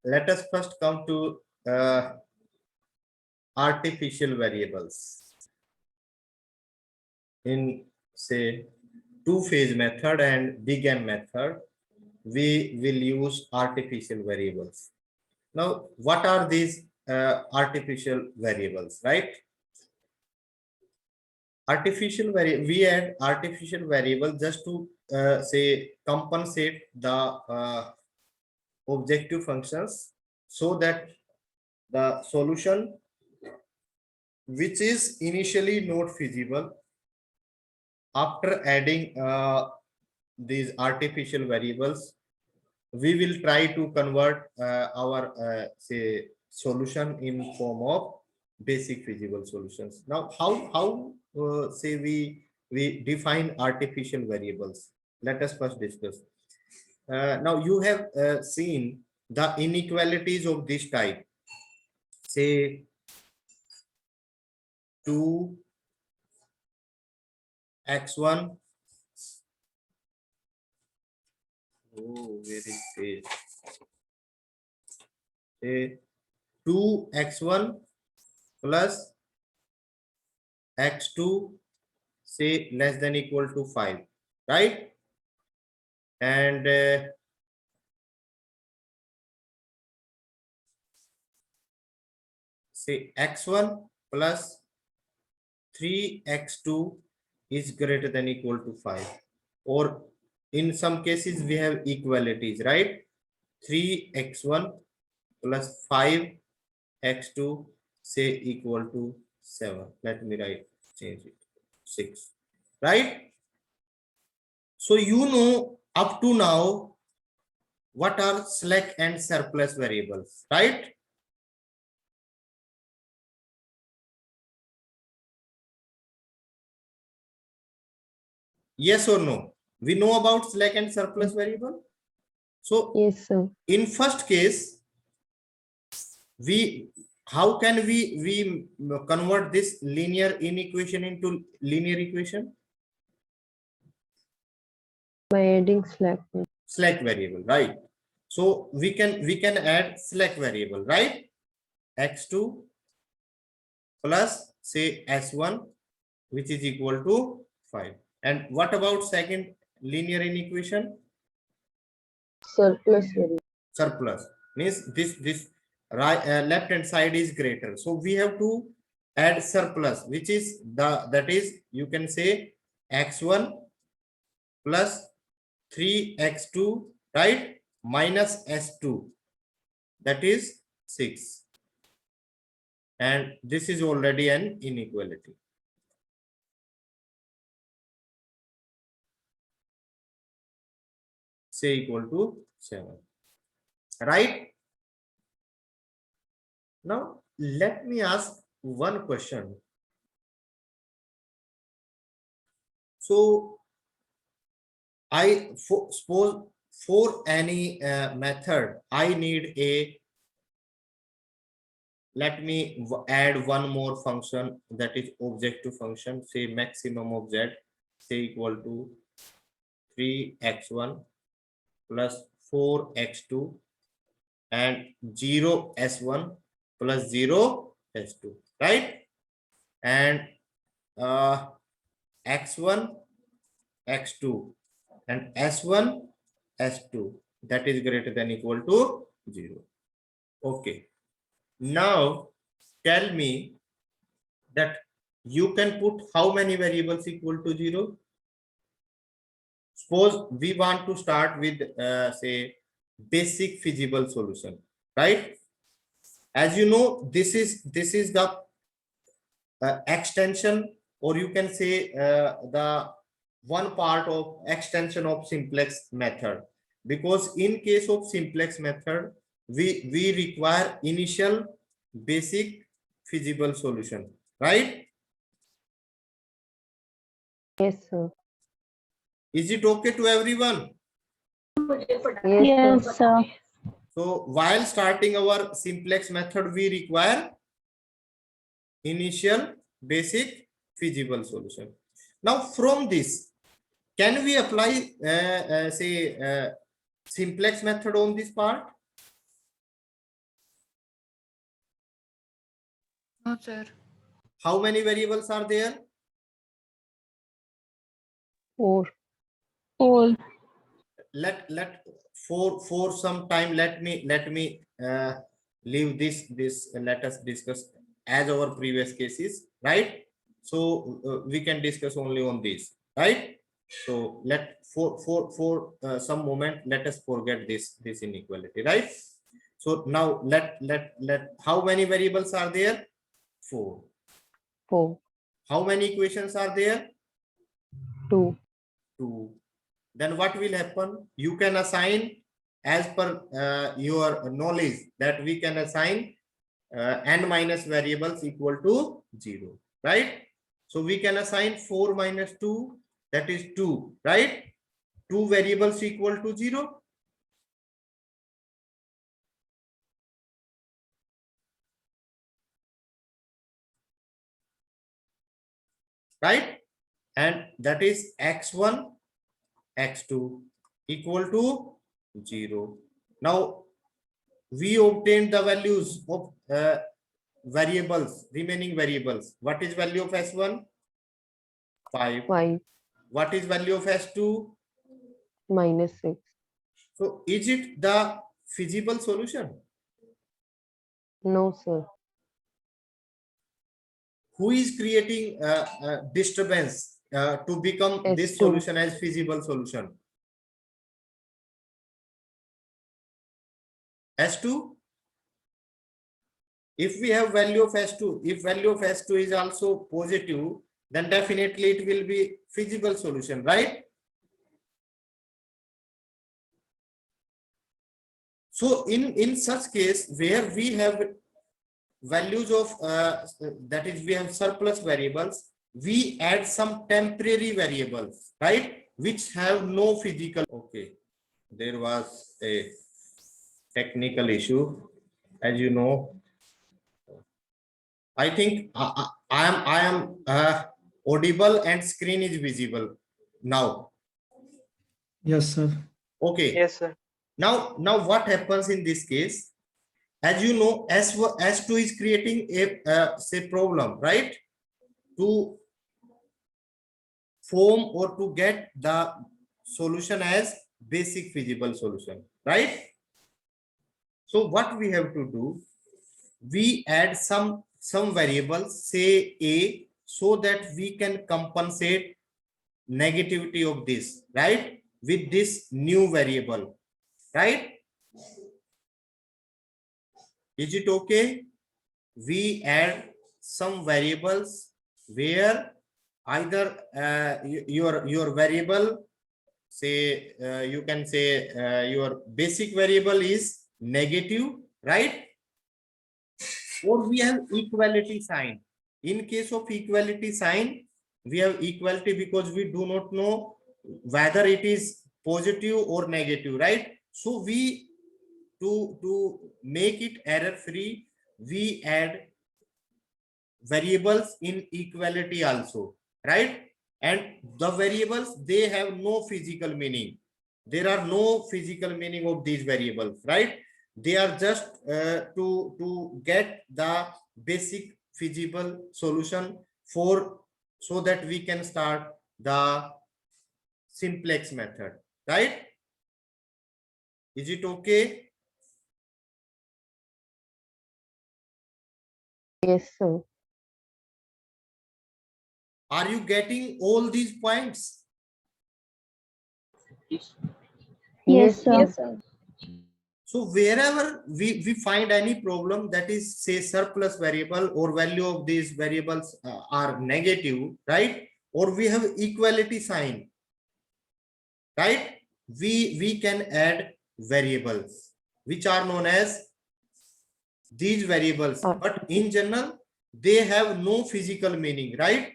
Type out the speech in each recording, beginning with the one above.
let us first come to artificial variables. In say two-phase method and big M method, we will use artificial variables. Now, what are these artificial variables, right? We add artificial variable just to say compensate the objective functions, so that the solution which is initially not feasible, after adding these artificial variables, we will try to convert our say solution in form of basic feasible solutions. Now, how say we define artificial variables? Let us first discuss. Now you have seen the inequalities of this type. Say 2x1. Oh, where is it? Say 2x1 plus x2, say less than equal to 5, right? And say x1 plus 3x2 is greater than equal to 5, or in some cases we have equalities, right? 3x1 plus 5x2 say equal to 7. Let me change it 6, right? So you know up to now what are slack and surplus variables, right? Yes or no? We know about slack and surplus variable. So Yes, sir. in first case, how can we convert this linear inequation into linear equation? By adding slack Variable, right? So we can add slack variable, right? x2 plus say s1, which is equal to 5. And what about second linear inequation? surplus variable. Surplus means this right left hand side is greater, so we have to add surplus, which is that is you can say x1 plus 3x2, right, minus s2, that is 6, and this is already an inequality. Say equal to 7, right? Now let me ask one question. So I suppose for any method I need a, let me add one more function, that is objective function, say maximum of z, say equal to 3x1 plus 4x2 and 0s1 plus 0s2, right? And x1 x2 and s1 s2, that is greater than equal to 0. Okay, now tell me that you can put how many variables equal to 0? Suppose we want to start with say basic feasible solution, right? As you know, this is the extension, or you can say the one part of extension of simplex method, because in case of simplex method we require initial basic feasible solution, right? Yes, sir. Is it okay to everyone? Yes, sir. So while starting our simplex method, we require initial basic feasible solution. Now from this, can we apply say simplex method on this part? No, sir. How many variables are there? 4. 4. Let for some time let me leave this let us discuss as our previous cases, right? So we can discuss only on this, right? So let for some moment let us forget this inequality, right? So now let how many variables are there? 4. 4. How many equations are there? 2. 2. Then what will happen? You can assign as per your knowledge that we can assign n minus variables equal to 0, right? So we can assign 4 minus 2, that is 2, right? 2 variables equal to 0. Right? And that is x1, x2 equal to 0. Now we obtained the values of variables, remaining variables. What is value of s1? 5. 5. What is value of s2? -6. So is it the feasible solution? No, sir. Who is creating disturbance to become this S2. solution as feasible solution? S2? If we have value of S2, if value of S2 is also positive, then definitely it will be feasible solution, right? So in such case where we have values of that is we have surplus variables, we add some temporary variables, right, which have no physical. Okay, there was a technical issue, as you know. I think I am audible and screen is visible now. Yes, sir. Okay. Yes, sir. Now what happens in this case? As you know, S2 is creating a say problem, right? To form or to get the solution as basic feasible solution, right? So what we have to do, we add some variables, say a, so that we can compensate negativity of this, right, with this new variable, right? Is it okay? We add some variables where either your variable, say you can say your basic variable is negative, right? Or we have equality sign. In case of equality sign, we have equality because we do not know whether it is positive or negative, right? So we to make it error free, we add variables in equality also, right? And the variables, they have no physical meaning. There are no physical meaning of these variables, right? They are just to get the basic feasible solution for, so that we can start the simplex method, right? Is it okay? Yes, sir. Are you getting all these points? Yes, sir. Yes, sir. So wherever we find any problem, that is say surplus variable or value of these variables are negative, right? Or we have equality sign, right? We can add variables which are known as these variables, but in general they have no physical meaning, right?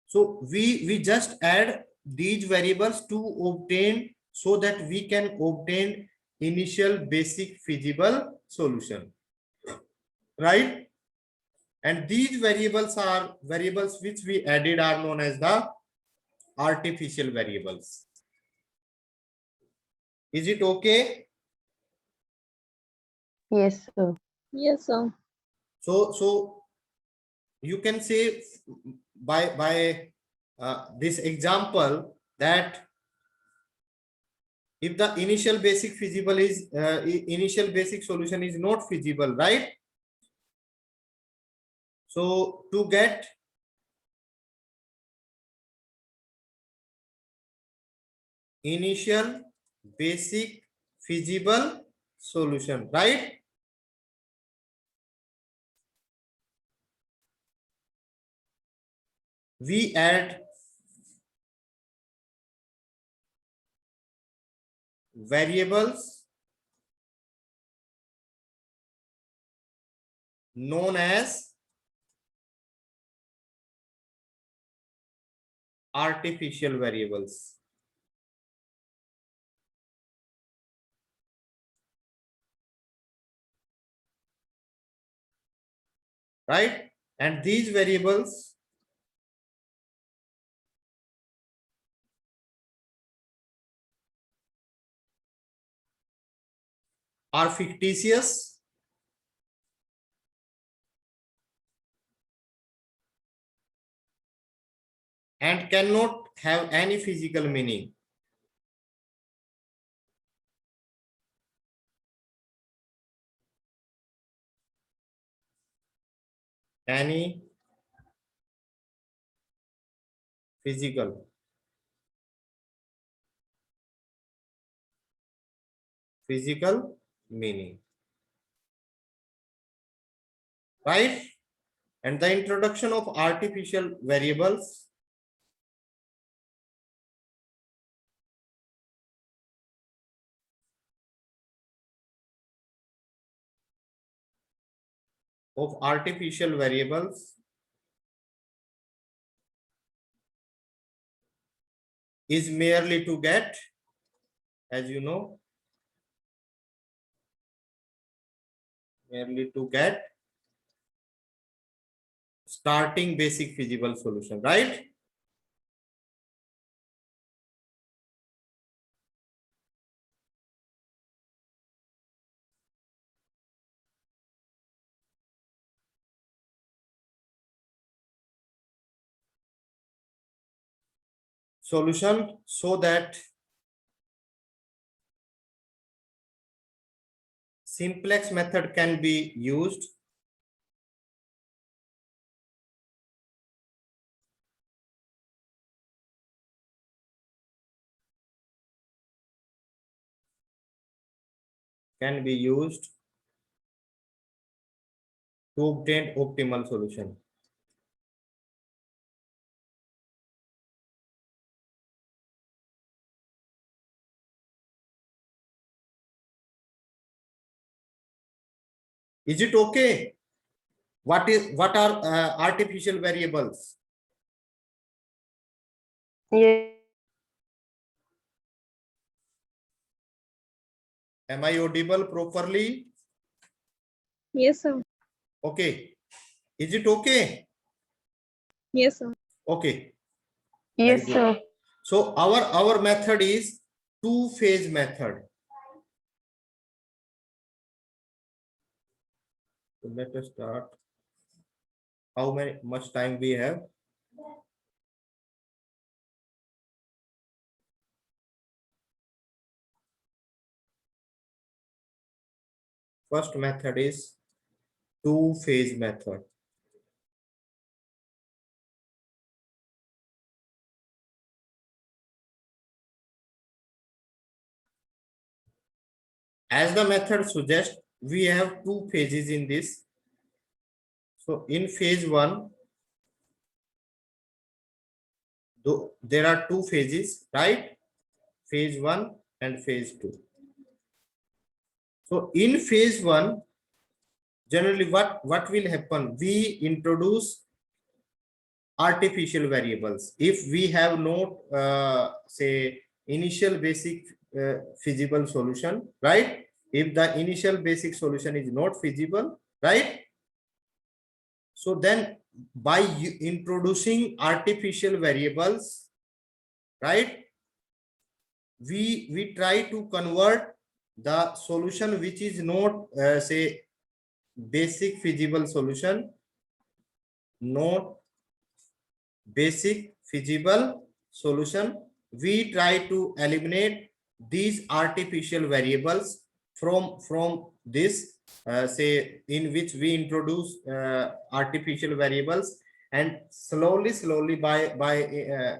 So we just add these variables to obtain, so that we can obtain initial basic feasible solution, right? And these variables are variables which we added are known as the artificial variables. Is it okay? Yes, sir. Yes, sir. So you can say by this example that if the initial basic feasible is initial basic solution is not feasible, right? So to get initial basic feasible solution, right? We add variables known as artificial variables. Right? And these variables are fictitious and cannot have any physical meaning. Any physical meaning, right? And the introduction of artificial variables is merely to get, as you know, merely to get starting basic feasible solution, right? Solution so that simplex method can be used to obtain optimal solution. Is it okay? What are artificial variables? Yes. Am I audible properly? Yes, sir. Okay. Is it okay? Yes, sir. Okay. Yes, Very good. sir. So our method is two-phase method. So let us start. How much time we have? First method is two-phase method. As the method suggests, we have two phases in this. So in phase one, there are two phases, right? Phase one and phase two. So in phase one, generally what will happen? We introduce artificial variables. If we have no say initial basic feasible solution, right? If the initial basic solution is not feasible, right? So then by introducing artificial variables, right, we try to convert the solution which is not say basic feasible solution, not basic feasible solution. We try to eliminate these artificial variables from this, say, in which we introduce artificial variables, and slowly by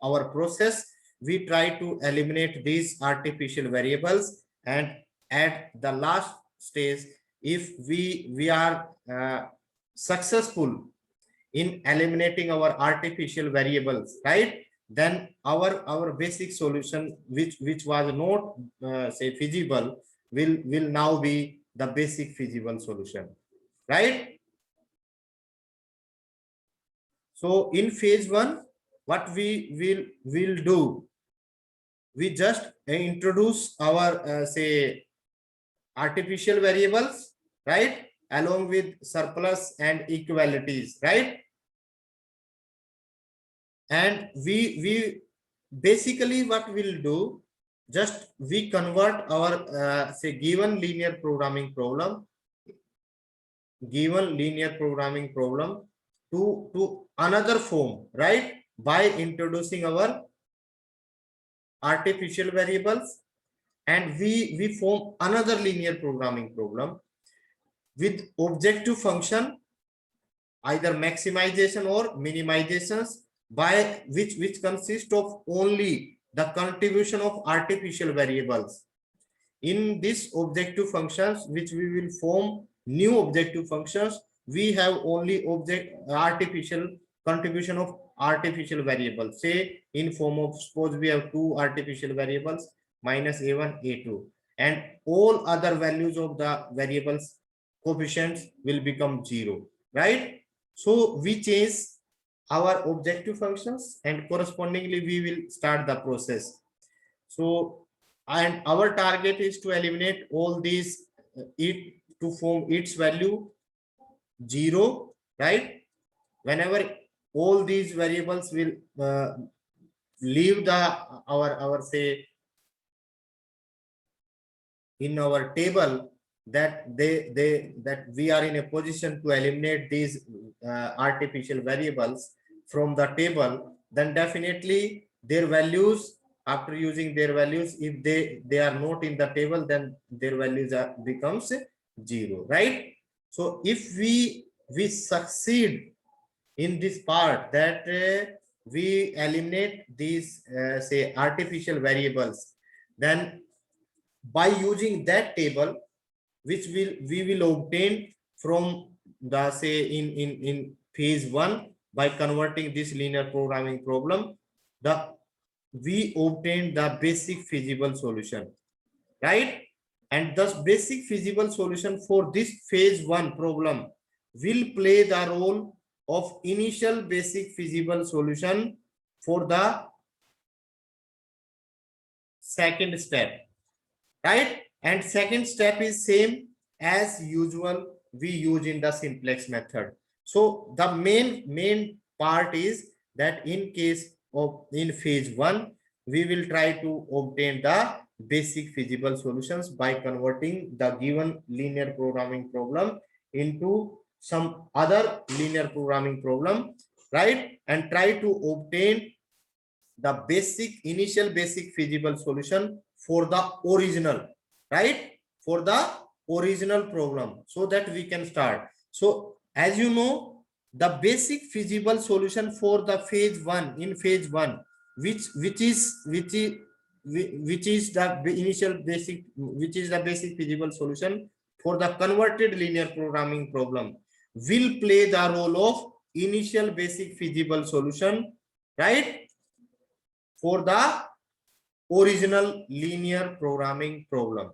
our process we try to eliminate these artificial variables. And at the last stage, if we are successful in eliminating our artificial variables, right, then our basic solution, which was not say feasible, will now be the basic feasible solution, right? So in phase 1, what we will do, we just introduce our say artificial variables, right, along with surplus and equalities, right? And we basically what we'll do, just we convert our say given linear programming problem to another form, right, by introducing our artificial variables, and we form another linear programming problem with objective function, either maximization or minimizations, by which consist of only the contribution of artificial variables. In this objective functions, which we will form new objective functions, we have only artificial contribution of artificial variables, say in form of, suppose we have two artificial variables, minus a1 a2, and all other values of the variables coefficients will become 0, right? So we change our objective functions, and correspondingly we will start the process. So, and our target is to eliminate all these it to form its value 0, right? Whenever all these variables will leave the our say in our table, that that we are in a position to eliminate these artificial variables from the table, then definitely their values, after using their values, if they are not in the table, then their values becomes 0, right? So if we succeed in this part, that we eliminate these say artificial variables, then by using that table, which we will obtain from the say in phase 1, by converting this linear programming problem, we obtain the basic feasible solution, right? And thus basic feasible solution for this phase 1 problem will play the role of initial basic feasible solution for the second step, right? And second step is same as usual we use in the simplex method. So the main part is that in case of in phase 1, we will try to obtain the basic feasible solutions by converting the given linear programming problem into some other linear programming problem, right? And try to obtain the initial basic feasible solution for the original, right, for the original problem, so that we can start. So as you know, the basic feasible solution for the phase 1, in phase 1, which is the initial basic, which is the basic feasible solution for the converted linear programming problem, will play the role of initial basic feasible solution, right, for the original linear programming problem.